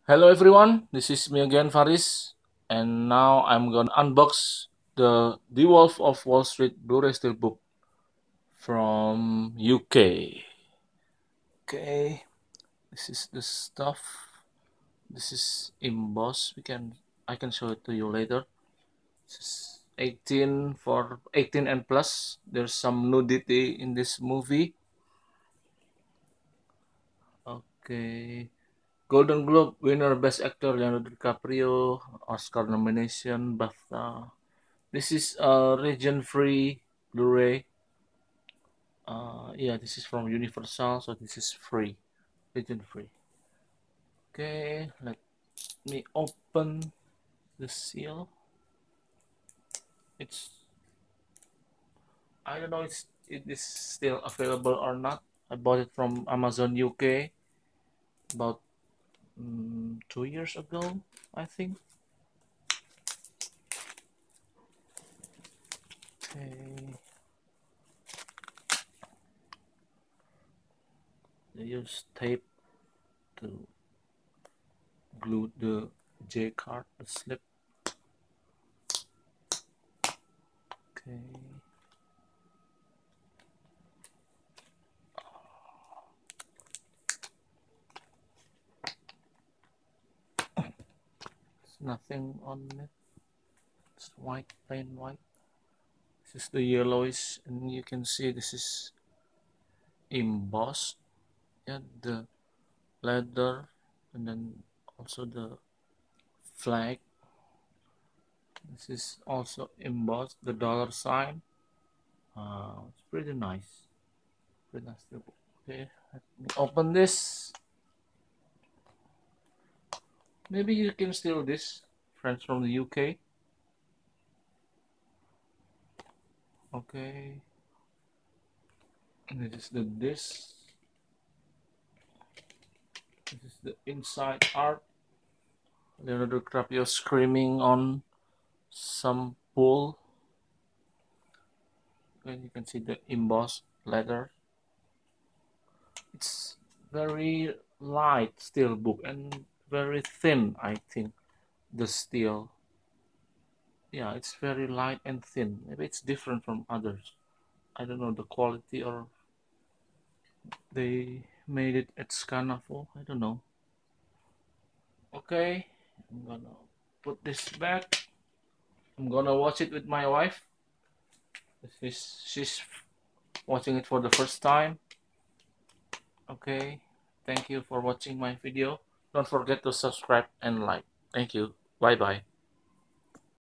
Hello everyone, this is me again Faris, and now I'm gonna unbox the Wolf of Wall Street Blu-ray Steelbook from UK. Okay, this is the stuff. This is embossed. I can show it to you later. This is 18 and plus. There's some nudity in this movie. Okay. Golden Globe winner Best Actor Leonardo DiCaprio, Oscar nomination, BAFTA. This is a region-free Blu-ray. Yeah, this is from Universal, so this is free, region-free. Okay, let me open the seal. It's I don't know it is still available or not. I bought it from Amazon UK about 2 years ago, I think. Okay. They use tape to glue the J card, the slip. Okay. There's nothing on it. It's white, plain white. This is the yellowish, and you can see this is embossed. Yeah, the leather, and then also the flag. This is also embossed, the dollar sign. It's pretty nice. Pretty nice. Okay, let me open this. Maybe you can steal this, friends from the UK. Okay. And this is the disc. This is the inside art. Leonardo DiCaprio screaming on some pool. And you can see the embossed leather. It's very light steel book and very thin, I think, the steel. Yeah, it's very light and thin. Maybe it's different from others. I don't know the quality, or they made it at Scanafo. I don't know. Okay, I'm gonna put this back. I'm gonna watch it with my wife. She's watching it for the first time. Okay, thank you for watching my video. Don't forget to subscribe and like. Thank you. Bye bye.